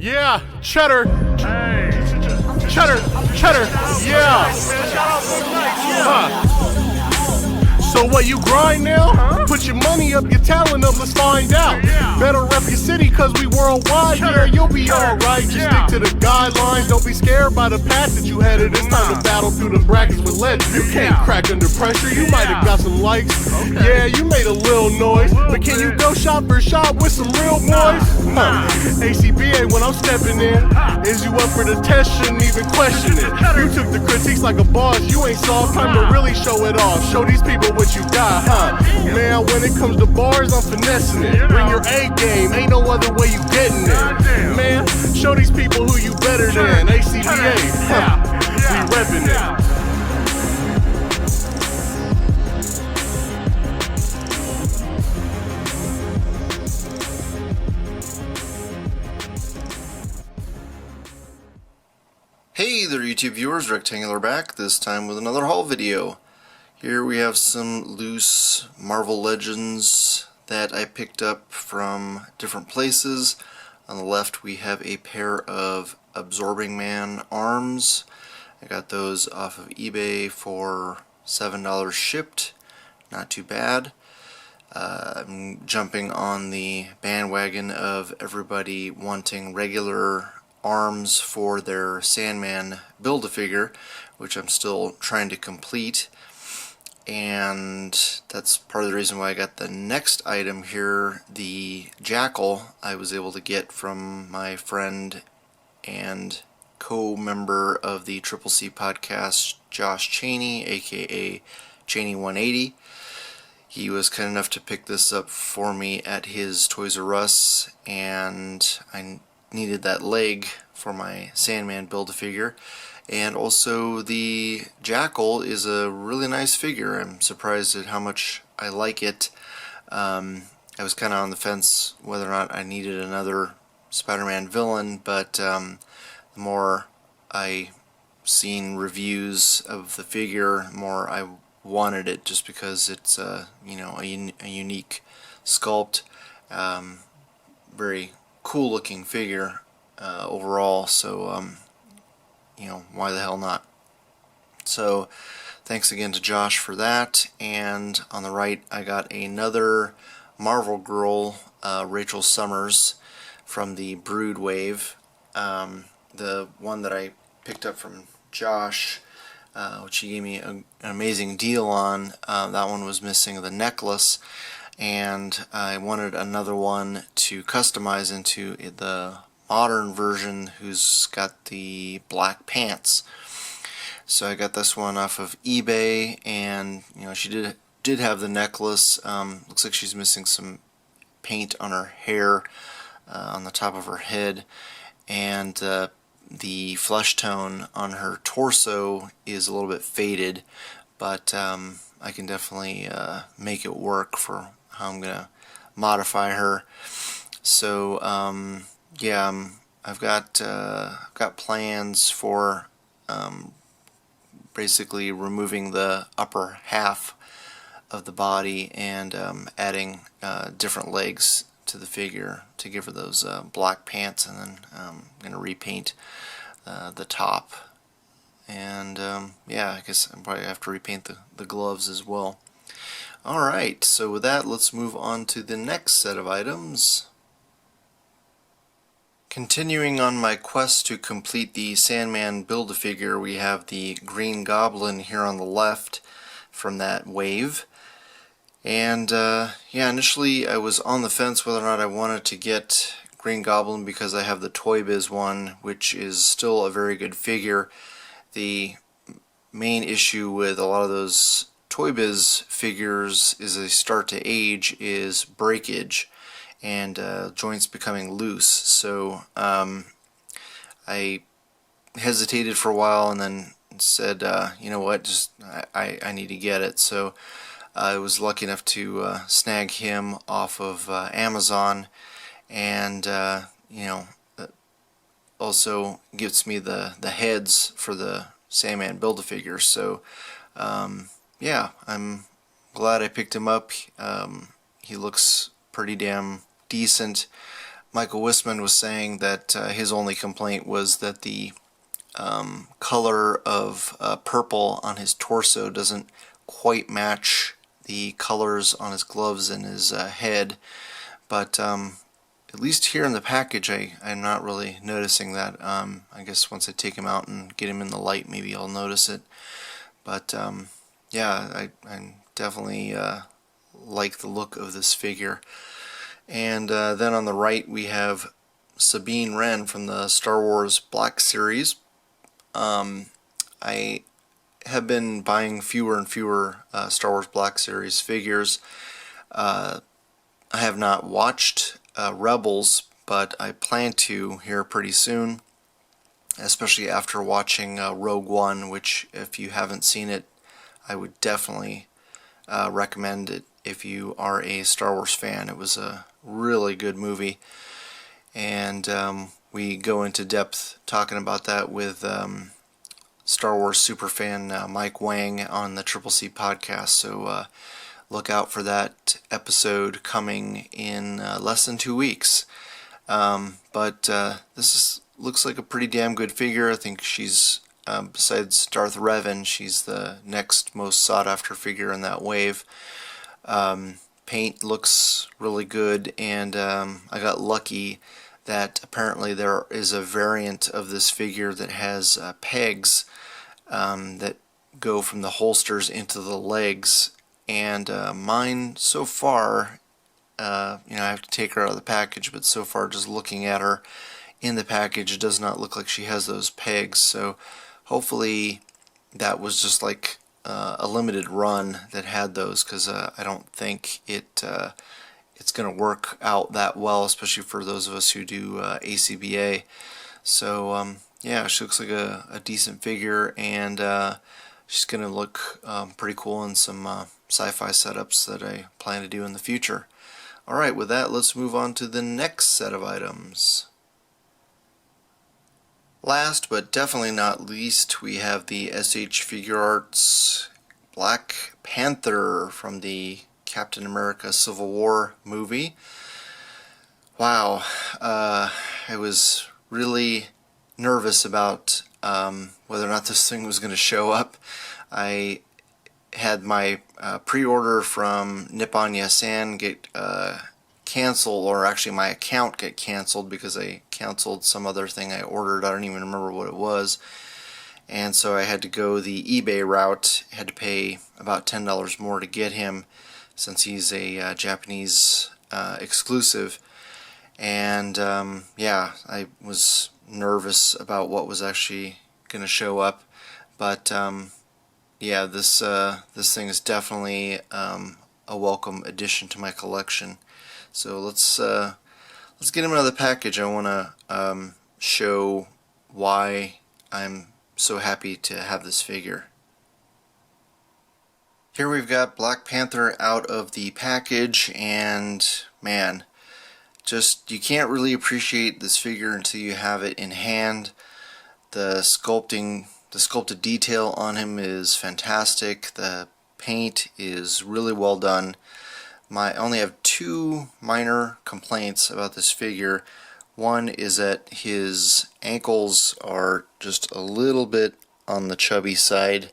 Yeah, cheddar. Hey. Cheddar. Yeah. So what, you grind now? Put your money up, your talent up, let's find out. Better rep your city cause we worldwide. Yeah, you'll be alright. Just stick to the guidelines. Don't be scared by the path that you headed. It's time to battle through the brackets with legends. You can't crack under pressure. You might have got some likes. Yeah, you made a little noise. But can you go shop for shop with some real boys? A.C.B.A. when I'm stepping in. Is you up for the test? Shouldn't even question it. You took the critiques like a boss. You ain't soft. Time to really show it off. Show these people what you got, Man, when it comes to bars, I'm finessing it. Bring your A game, ain't no other way you getting it. Man, show these people who you better than. A.C.B.A. We reppin' it. Hey there YouTube viewers, Rectangular back, this time with another haul video. Here we have some loose Marvel Legends that I picked up from different places. On the left we have a pair of Absorbing Man arms. I got those off of eBay for $7 shipped, not too bad. I'm jumping on the bandwagon of everybody wanting regular arms for their Sandman Build-A-Figure, which I'm still trying to complete, and that's part of the reason why I got the next item here, the Jackal. I was able to get from my friend and co-member of the C podcast, Josh Cheney, aka Cheney180. He was kind enough to pick this up for me at his Toys R Us, and I needed that leg for my Sandman Build-A-Figure. And also the Jackal is a really nice figure. I'm surprised at how much I like it. I was kind of on the fence whether or not I needed another Spider-Man villain, but the more I seen reviews of the figure, the more I wanted it, just because it's you know, a unique sculpt, very cool looking figure overall, so you know, why the hell not? So thanks again to Josh for that. And on the right I got another Marvel Girl, Rachel Summers from the Brood wave. The one that I picked up from Josh, which he gave me an amazing deal on, that one was missing the necklace, and I wanted another one to customize into the modern version who's got the black pants. So I got this one off of eBay, and you know, she did have the necklace. Looks like she's missing some paint on her hair, on the top of her head, and the flesh tone on her torso is a little bit faded, but I can definitely make it work for how I'm gonna modify her. So yeah, I've got plans for basically removing the upper half of the body and adding different legs to the figure to give her those black pants, and then I'm going to repaint the top, and yeah, I guess I'll probably have to repaint the gloves as well. Alright, so with that, let's move on to the next set of items. Continuing on my quest to complete the Sandman Build-A-Figure, we have the Green Goblin here on the left from that wave. And yeah, initially I was on the fence whether or not I wanted to get Green Goblin because I have the Toy Biz one, which is still a very good figure. The main issue with a lot of those Toy Biz figures as they start to age is breakage and joints becoming loose. So I hesitated for a while and then said, you know what, just I need to get it. So I was lucky enough to snag him off of Amazon, and you know, also gives me the heads for the Sandman Build-A-Figure. So yeah, I'm glad I picked him up. He looks pretty damn decent. Michael Wisman was saying that his only complaint was that the color of purple on his torso doesn't quite match the colors on his gloves and his head, but at least here in the package I'm not really noticing that. I guess once I take him out and get him in the light, maybe I'll notice it. But yeah, I definitely like the look of this figure. And then on the right we have Sabine Wren from the Star Wars Black Series. I have been buying fewer and fewer Star Wars Black Series figures. I have not watched Rebels, but I plan to here pretty soon, especially after watching Rogue One, which if you haven't seen it, I would definitely recommend it if you are a Star Wars fan. It was a really good movie, and we go into depth talking about that with Star Wars superfan Mike Wang on the C.C.A. podcast, so look out for that episode coming in less than 2 weeks. But looks like a pretty damn good figure. I think she's, besides Darth Revan, she's the next most sought after figure in that wave. Paint looks really good, and I got lucky that apparently there is a variant of this figure that has pegs that go from the holsters into the legs, and mine so far, I have to take her out of the package, but so far just looking at her in the package, it does not look like she has those pegs, so hopefully that was just like a limited run that had those, because I don't think it's going to work out that well, especially for those of us who do A.C.B.A. So yeah, she looks like a decent figure, and she's going to look pretty cool in some sci-fi setups that I plan to do in the future. Alright, with that, let's move on to the next set of items. Last but definitely not least, we have the SH Figure Arts Black Panther from the Captain America Civil War movie. Wow, I was really nervous about whether or not this thing was going to show up. I had my pre-order from Nippon Yasan get canceled, or actually my account get canceled because I canceled some other thing I ordered. I don't even remember what it was, and so I had to go the eBay route. I had to pay about $10 more to get him, since he's a Japanese exclusive. And yeah, I was nervous about what was actually going to show up, but yeah, this thing is definitely a welcome addition to my collection. So let's get him out of the package. I want to show why I'm so happy to have this figure. Here we've got Black Panther out of the package, and man, just you can't really appreciate this figure until you have it in hand. The sculpted detail on him is fantastic. The paint is really well done. I only have two minor complaints about this figure. One is that his ankles are just a little bit on the chubby side.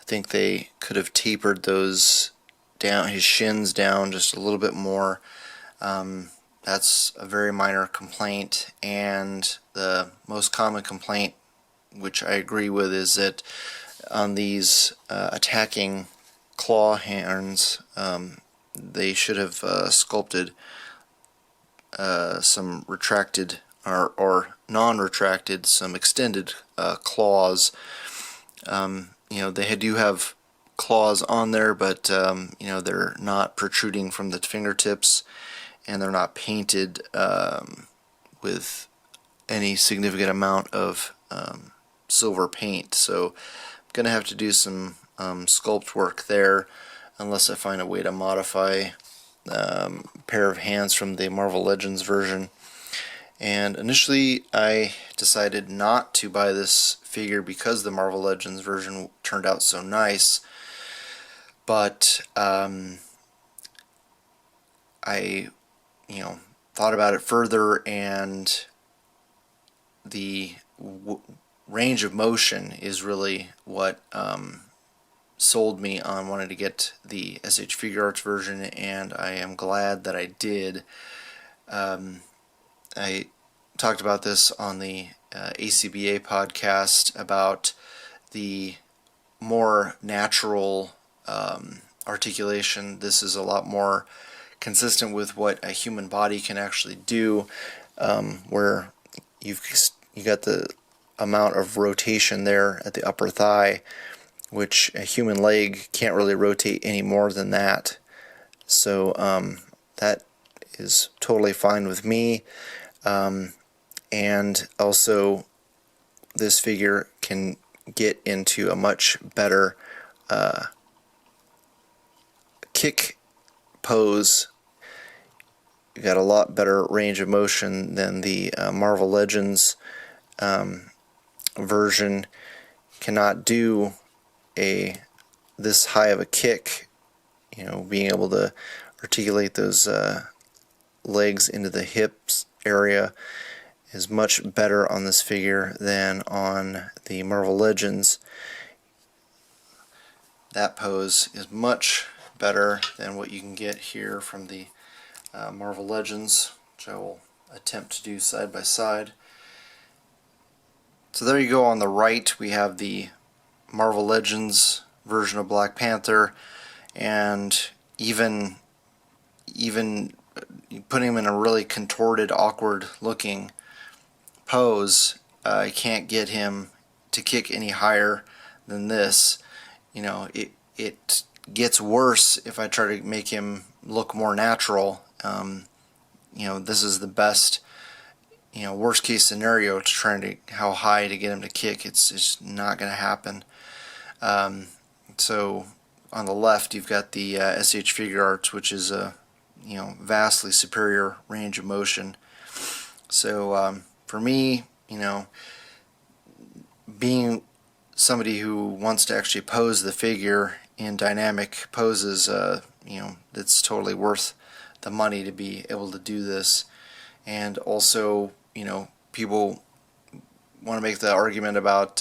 I think they could have tapered those down, his shins down just a little bit more. That's a very minor complaint, and the most common complaint, which I agree with, is that on these attacking claw hands, they should have sculpted some retracted or non-retracted, some extended claws. They do have claws on there, but they're not protruding from the fingertips, and they're not painted with any significant amount of silver paint. So I'm gonna have to do some sculpt work there, unless I find a way to modify a pair of hands from the Marvel Legends version. And initially I decided not to buy this figure because the Marvel Legends version turned out so nice, but I thought about it further, and the range of motion is really what sold me on wanting to get the SH Figure Arts version, and I am glad that I did. I talked about this on the A.C.B.A. podcast about the more natural articulation. This is a lot more consistent with what a human body can actually do, where you got the amount of rotation there at the upper thigh, which a human leg can't really rotate any more than that. So that is totally fine with me. And also, this figure can get into a much better kick pose. You got a lot better range of motion than the Marvel Legends version. Cannot do this high of a kick. You know, being able to articulate those legs into the hips area is much better on this figure than on the Marvel Legends. That pose is much better than what you can get here from the Marvel Legends, which I will attempt to do side by side. So there you go. On the right we have the Marvel Legends version of Black Panther, and even putting him in a really contorted, awkward looking pose, I can't get him to kick any higher than this. You know, it gets worse if I try to make him look more natural. You know, this is the best, you know, worst case scenario to trying to how high to get him to kick. It's just not going to happen. So on the left you've got the SH Figure Arts, which is a vastly superior range of motion. So for me, you know, being somebody who wants to actually pose the figure in dynamic poses, you know, it's totally worth the money to be able to do this. And also, you know, people want to make the argument about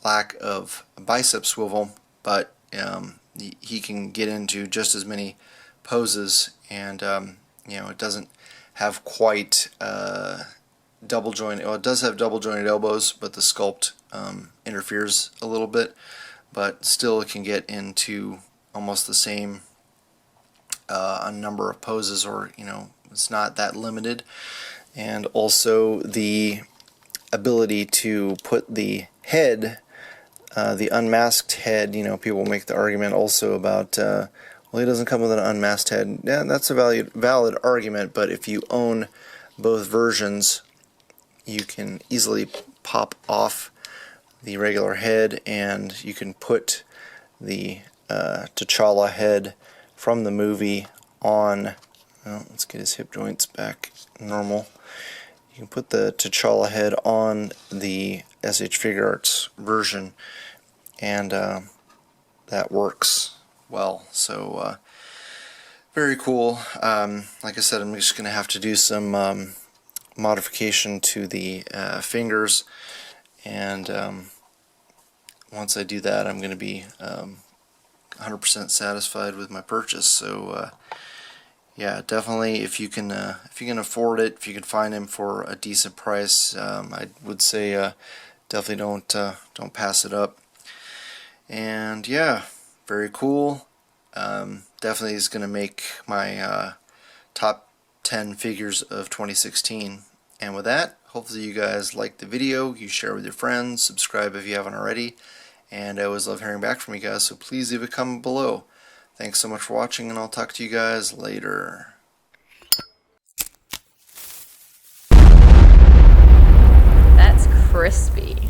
lack of bicep swivel, but he can get into just as many poses, and you know, it doesn't have quite double joint. Well, it does have double jointed elbows, but the sculpt interferes a little bit. But still, it can get into almost the same a number of poses, or you know, it's not that limited. And also the ability to put the head, the unmasked head. You know, people make the argument also about well, he doesn't come with an unmasked head. Yeah, that's a valid argument, but if you own both versions, you can easily pop off the regular head, and you can put the T'Challa head from the movie on. Well, let's get his hip joints back normal. You can put the T'Challa head on the SH Figure Arts version, and that works well. So very cool. Like I said, I'm just going to have to do some modification to the fingers, and once I do that, I'm going to be 100% satisfied with my purchase. So yeah, definitely, if you can afford it, if you can find him for a decent price, I would say definitely don't pass it up. And yeah, very cool. Definitely is going to make my top 10 figures of 2016. And with that, hopefully you guys liked the video, you share with your friends, subscribe if you haven't already, and I always love hearing back from you guys, so please leave a comment below. Thanks so much for watching, and I'll talk to you guys later. That's crispy.